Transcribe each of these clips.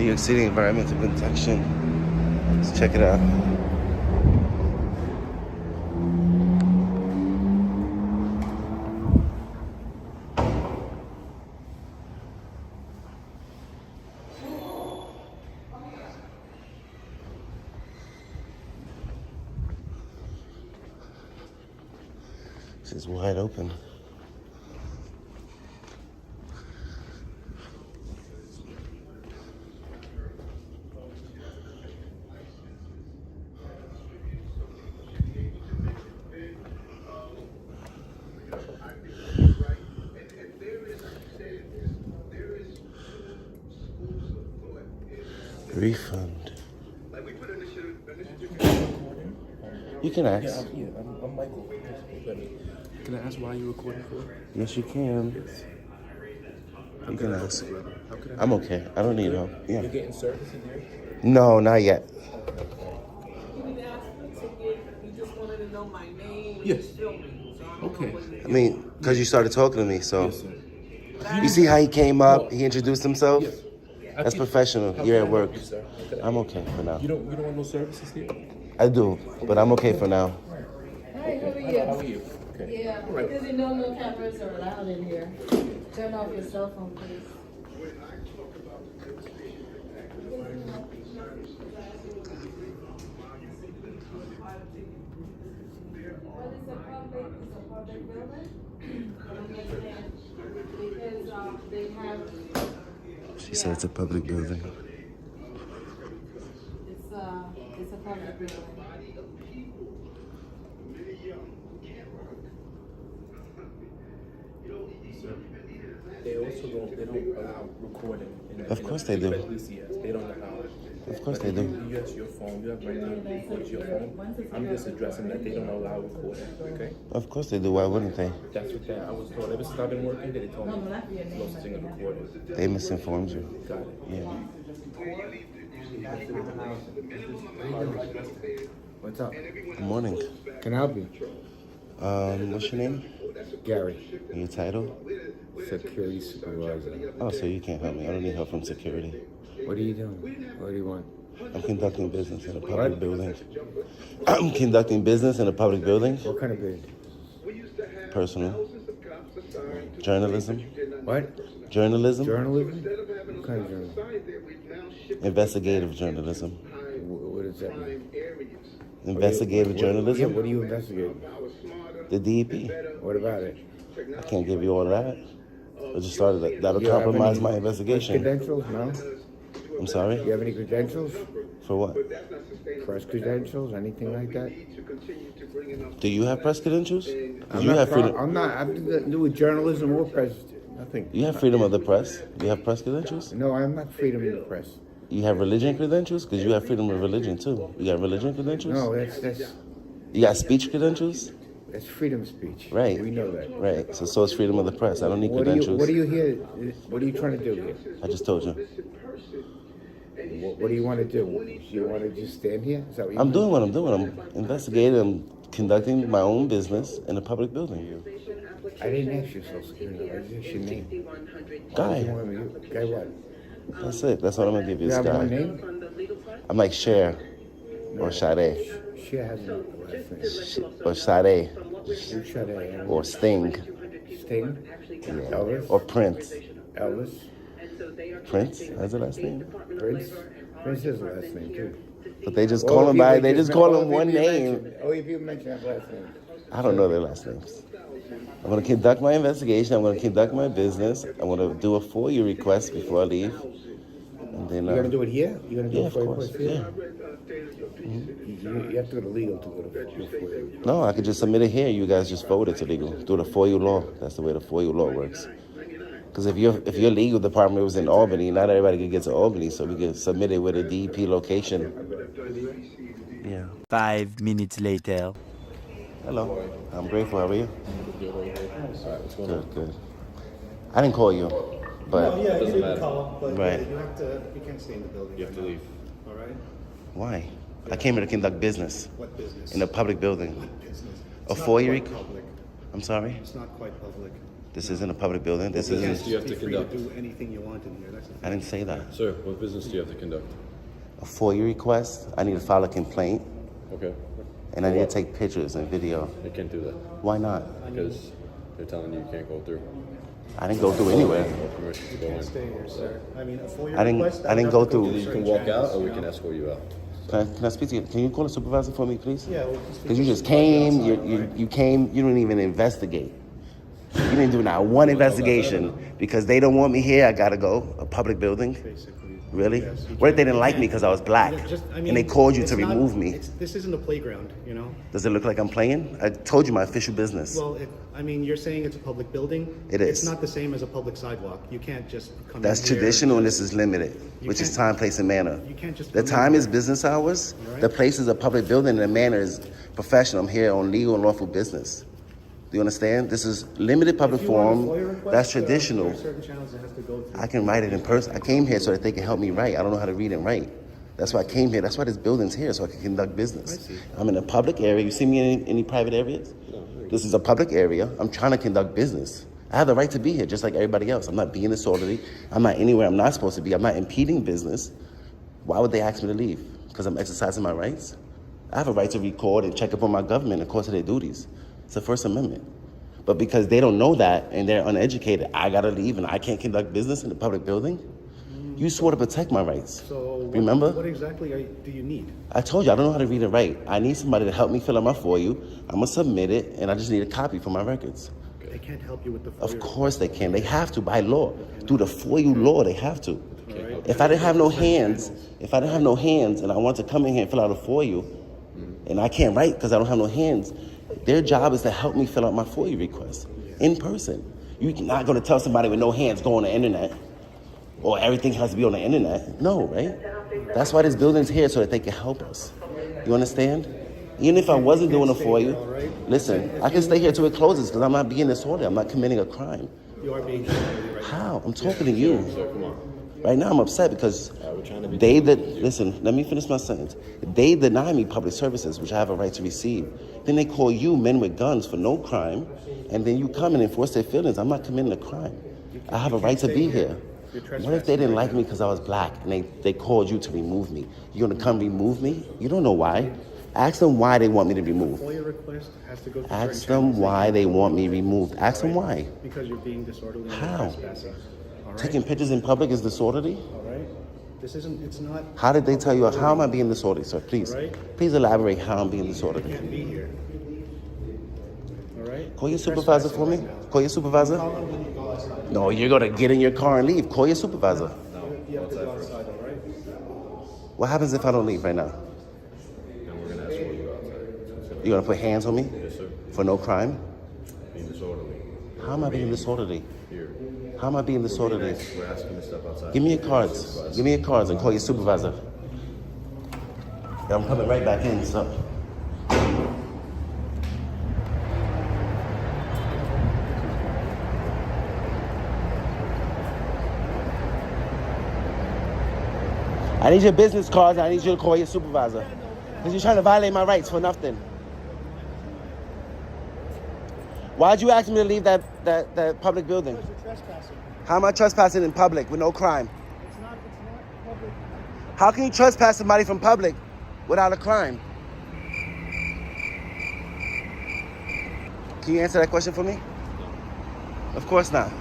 New York City Environmental Protection. Let's check it out. This is wide open. Refund. You can ask. Yeah, I'm Michael. Can I ask why you're recording for? Yes, you can. Yes. You can ask. I'm okay. I don't need help. Yeah. You're getting service in there? No, not yet. You didn't ask me to get, you just wanted to know my name. Yes. And filming, so I don't Okay. know what it I mean, because you started talking to me, so. Yes, sir. You see how he came up? He introduced himself? Yes. That's professional. How You're can at I work. help you, sir? How can I- I'm okay for now. You don't want no services here? I do, but I'm okay for now. Hi, how are How are you? you? Okay. Yeah, All right. because you know no cameras are allowed in here. Turn off your cell phone, please. What is a public building? Because they have, She said it's a public building. it's a public building. They also don't allow recording. Of course they do. They don't allow it. Of course But they do. You use your phone. You have right now to record your phone. I'm just addressing that they don't allow recording. Okay. Of course they do. Why wouldn't they? That's what I was told. Ever since I've been working, they told me no such thing as recording. They misinformed you. Got it. Yeah. What's up? Good morning. Can I help you? What's your name? Gary, And your title? security supervisor. Oh, so you can't help me. I don't need help from security. What are you doing? What do you want? I'm conducting business in a public building. I'm conducting business in a public building. What kind of bid? Personal. Journalism. What? Journalism. Journalism? What kind of journalism? Investigative journalism. What does that mean? Investigative Yeah, journalism. what are you investigating? The DEP. What about it? I can't give you all that. I just started that. That'll You have compromise any my investigation. Credentials? No? I'm sorry? You have any credentials? For what? Press credentials? Anything like that? Do you have press credentials? 'Cause I'm you not, have freedom. I'm not, I've nothing to do with journalism or press. Nothing. You have freedom of the press. You have press credentials. No, I'm not freedom of the press. You have religion credentials because you have freedom of religion too. You got religion credentials. No, You got speech credentials. that's freedom of speech. Right. We know that. Right. So it's freedom of the press. I don't need What credentials. are you here? What are you trying to do here? I just told you. What do you want to do? You want to just stand here? Is that what you I'm want? doing what I'm doing. I'm investigating. I'm conducting my own business in a public building. I didn't ask you social security. I just asked your name. Guy. Guy what? That's it. That's what I'm gonna give you. You This have one guy. name? I'm like Cher or Sade She has no last name. or Sade Who shut it? or Sting Sting? Elvis? or Prince. Elvis? Prince has a last name, Prince? Prince has a last name too. but they just call him by. They just call him one name. Oh, if you mention that last name. I don't know their last names. I'm going to conduct my investigation. I'm going to conduct my business. I'm going to do a FOIA request before I leave. And then, You're gonna do it here? You're gonna do yeah, it of for course. here? Yeah. You have to go to legal to go to FOIA. No, I could just submit it here. You guys just forward it to legal through the FOIA law. That's the way the FOIA law works. Because if your legal department was in Albany, not everybody could get to Albany, so we could submit it with a DEP location. Yeah. 5 minutes later. Hello. I'm grateful. How are you? Good, good. I didn't call you, but Yeah, you didn't call, but Right. you can't stay in the building. You have to leave. All right? why? I came here to conduct business What business? in a public building. Business. A It's not FOIA quite requ- public. I'm sorry? It's not quite public. This isn't a public building. This Business isn't. you have to conduct. Do anything you want in here. That's I didn't say that. Sir, what business do you have to conduct? A FOIA request. I need to file a complaint, Okay. and I need to take pictures and video. You can't do that Why not? because they're telling you you can't go through. I didn't go through anywhere. No permission to go can't in. stay here, sir. I mean, a FOIA I didn't- request, I didn't would go have to through- through You can certain walk out channels, or we you can know? escort you out. Can I speak to you? Can you call a supervisor for me, please? Yeah, we'll just Because you just came, you came, you didn't even investigate. You didn't do not one investigation because they don't want me here. I gotta go. A public building. basically. Really? Yes, you What if they can't- didn't like me because I was black and they called you it's to not- remove me? This isn't a playground, you know? Does it look like I'm playing? I told you my official business. Well, I mean, you're saying it's a public building. It It's is. not the same as a public sidewalk. You can't just come That's in here traditional and this is limited, You which is can't- time, place, and manner. You can't just The come in time is here. business hours. Alright. The place is a public building and the manner is professional. I'm here on legal and lawful business. Do you understand? This is limited public If you want a forum. FOIA request, That's there are traditional. certain channels it has to go through. I can write it in person. I came here so that they can help me write. I don't know how to read and write. That's why I came here. That's why this building's here, so I can conduct business. I see. I'm in a public area. You see me in any private areas? This is a public area. I'm trying to conduct business. I have the right to be here just like everybody else. I'm not being disorderly. I'm not anywhere I'm not supposed to be. I'm not impeding business. Why would they ask me to leave? Because I'm exercising my rights? I have a right to record and check up on my government in the course of their duties. It's the First Amendment. But because they don't know that and they're uneducated, I gotta leave and I can't conduct business in the public building? You swore to protect my rights. So Remember? what exactly do you need? I told you I don't know how to read and write. I need somebody to help me fill out my FOIA. I'm gonna submit it, and I just need a copy for my records. They can't help you with the FOIA. Of course they can. They have to by law. Through the FOIA law, they have to. Alright. If I didn't have no hands, and I want to come in here and fill out a FOIA, and I can't write because I don't have no hands, their job is to help me fill out my FOIA request in person. You're not gonna tell somebody with no hands go on the internet, or everything has to be on the internet. No, right? That's why this building's here, so that they can help us. You understand? Even if I wasn't doing a FOIA, listen, I can stay here till it closes because I'm not being disorderly. I'm not committing a crime. You are being disorderly right now. How? I'm talking to you. Sir, come on. Right now I'm upset because We're trying to be. listen, let me finish my sentence. They deny me public services, which I have a right to receive. Then they call you men with guns for no crime, and then you come and enforce their feelings. I'm not committing a crime. I have a right to be here. What if they didn't like me because I was black and they called you to remove me? You're gonna come remove me? You don't know why. Ask them why they want me to be removed. FOIA request has to go through Ask certain them channels. why they want me removed. Ask them why. Because you're being disorderly and How? trespassing. All right? Taking pictures in public is disorderly? All right? It's not, How did they tell you? How am I being disorderly, sir? Please. Right. Please elaborate how I'm being disorderly. can't be here. All right? Call your supervisor for me. Call your supervisor. No, you're gonna get in your car and leave. Call your supervisor. You have to go outside, all right? What happens if I don't leave right now? And we're gonna escort you outside. You're gonna put hands on me Yes, sir. for no crime? Being disorderly. How am I being disorderly? Here. How am I being disorderly? We're asking to step outside. Give me your cards. Give me your cards and call your supervisor. Yeah, I'm coming right back in, so. I need your business cards. I need you to call your supervisor. Because you're trying to violate my rights for nothing. Why'd you ask me to leave that public building? You're trespassing. How am I trespassing in public with no crime? It's not public. How can you trespass somebody from public without a crime? Can you answer that question for me? Of course not.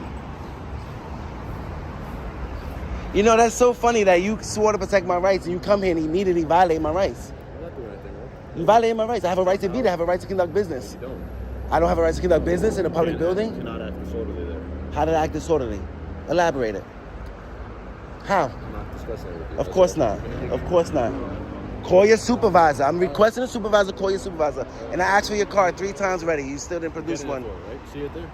You know, that's so funny that you swore to protect my rights and you come here and immediately violate my rights. We're not doing anything wrong. You violate my rights. I have a right to be there. I have a right to conduct business. You don't. I don't have a right to conduct business in a public You building? cannot act disorderly there. How did I act disorderly? Elaborate it. How? I'm not discussing it with you. Of course not. Of course not. Call your supervisor. I'm requesting a supervisor. Call your supervisor. And I asked for your card 3 times already. You still didn't produce one. Right? See it there?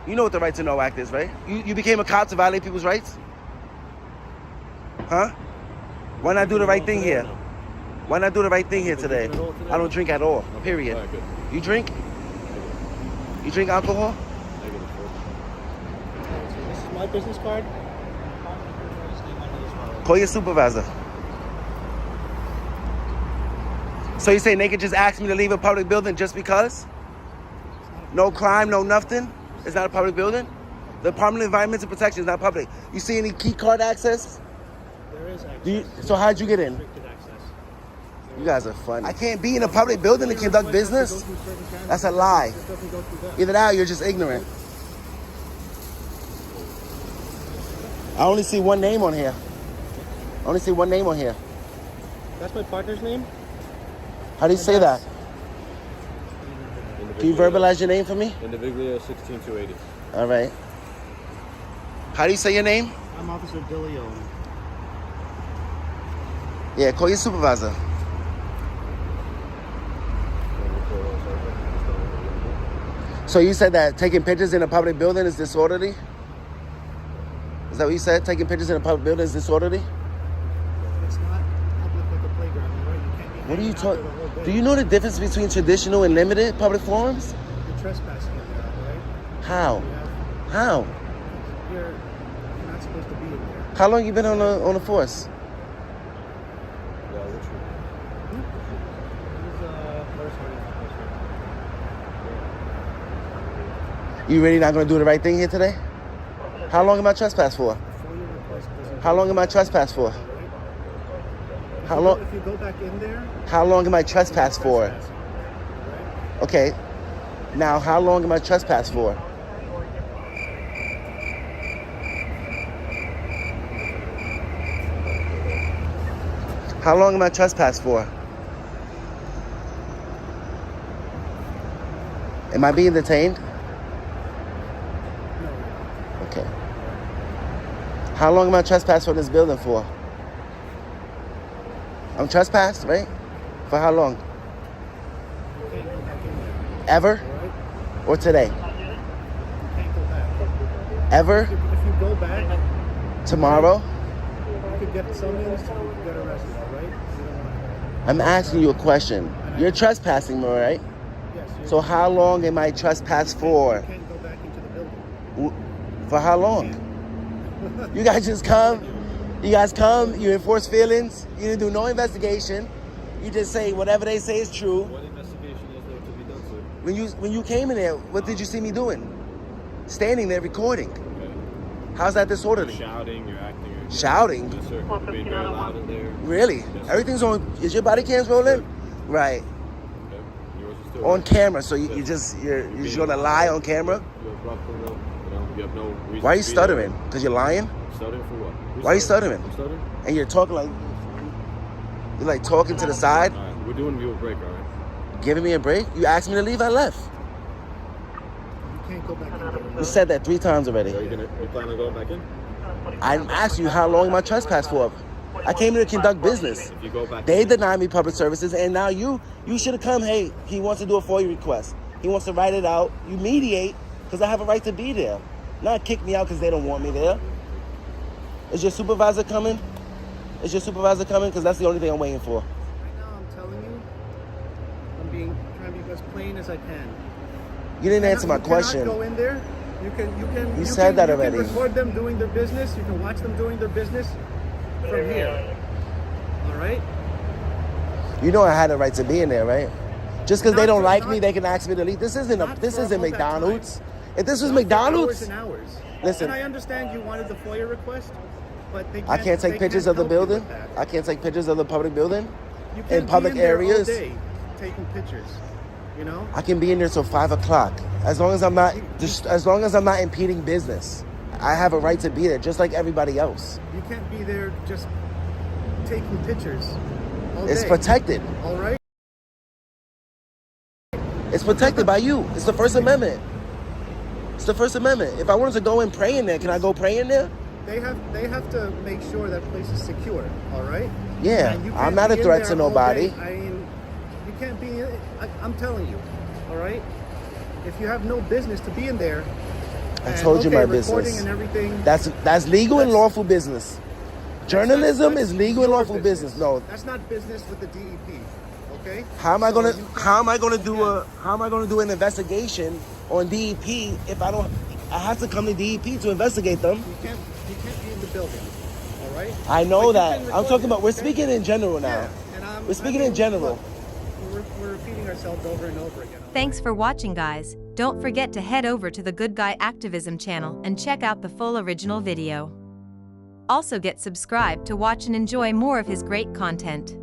You know what the right to know act is, right? You became a cop to violate people's rights? Huh? Why not do the right thing here? Why not do the right thing here today? I don't drink at all. Period. All right, good. You drink? You drink alcohol? This is my business card. Call your supervisor. So you say they could just ask me to leave a public building just because? No crime, no nothing? It's not a public building? The Department of Environmental Protection is not public. You see any key card access? There is access. So how'd you get in? Restricted access. You guys are funny. I can't be in a public building to conduct business. That's a lie. It doesn't go through that. Either that or you're just ignorant. I only see one name on here. I only see one name on here. That's my partner's name? How do you say that? Can you verbalize your name for me? Individual 16280. All right. How do you say your name? I'm Officer DeLeon. Yeah, call your supervisor. So you said that taking pictures in a public building is disorderly? Is that what you said? Taking pictures in a public building is disorderly? It's not public like a playground, right? You can't be What are you hanging out there talking? the whole day. Do you know the difference between traditional and limited public forums? You're trespassing in there, right? How? You have, How? you're not supposed to be in there. How long you been on the force? Yeah, which one? This is first one. You really not gonna do the right thing here today? How long am I trespassed for? Before your request doesn't How long am I trespassed for? How long? If you go back in there, How long am I trespassed for? trespassing, right? Okay. Now, how long am I trespassed for? How long am I trespassed for? Am I being detained? Okay. How long am I trespassed for this building for? I'm trespassed, right? For how long? You can't go back in there, Ever? all right? Or today? You can't go back. Ever? If you go back, Tomorrow? you could get summons, you could get arrested, all right? You don't want I'm asking you a question. You're trespassing me, right? to. Yes. So how long am I trespassed for? You can't go back into the building. For how long? You guys just come. You guys come. You enforce feelings. You didn't do no investigation. You just say whatever they say is true. What investigation is there to be done, sir? When you came in there, what did you see me doing? Standing there recording. Okay. How's that disorderly? Shouting, you're acting. You're Shouting? Yes, sir. You're being very loud in there. Really? Yes, sir. Everything's on. Is your body cams rolling? Right. Okay. Yours is still On camera. So you're Yes. just gonna lie on camera? You're abrupt, you have no reason. Why are you to be stuttering? there. Because you're lying? Stuttering for what? Why are you stuttering? I'm stuttering? And you're talking like you're like talking to the side, All right. We're doing you a break, all right? giving me a break. You asked me to leave, I left. You can't go back in there. You said that 3 times already. Are you planning on going back in? I'm asking you how long am I trespassed for? I came here to conduct business. If you go back They in, denied me public services, and now you should have come. Hey, he wants to do a FOIA request. He wants to write it out. You mediate because I have a right to be there. Not kick me out because they don't want me there. Is your supervisor coming? Is your supervisor coming? Because that's the only thing I'm waiting for. Right now, I'm telling you, I'm trying to be as plain as I can. You didn't answer my You cannot question. go in there. You said that already. You can record them doing their business. You can watch them doing their business from here. All right. You know I had a right to be in there, right? Just because they don't like me, Not- they can ask me to leave. This isn't not this for isn't all that McDonald's. time. If this was Not for McDonald's, Hours and hours. Listen. And I understand you wanted the FOIA request, but they I can't take they pictures can't of the help you building. with that. I can't take pictures of the public building. You in can't public be in there areas. all day taking pictures. You know. I can be in there till 5 o'clock. As long as I'm not impeding business. I have a right to be there, just like everybody else. You can't be there just taking pictures all It's day. protected. All right. It's protected by you. It's the First Amendment. It's the First Amendment. If I wanted to go and pray in there, can I go pray in there? They have to make sure that place is secure. All right. Yeah, And you I'm can't not a be in threat there to all nobody. day. I mean, you can't be. I'm telling you. All right. If you have no business to be in there. I told you my recording business. and everything. That's legal and That's- lawful business. Journalism that's is legal and your lawful business. No, That's not business with the DEP. Okay. how am I So gonna you can't- how am I gonna do an investigation on DEP if I have to come to DEP to investigate them. You can't be in the building. All right. I But know you that. can I'm record talking it, about we're okay? speaking in general now. Yeah, and We're speaking in general. Look, we're we're repeating ourselves over and over again. Thanks for watching, guys. Don't forget to head over to the Good Guy Activism channel and check out the full original video. Also get subscribed to watch and enjoy more of his great content.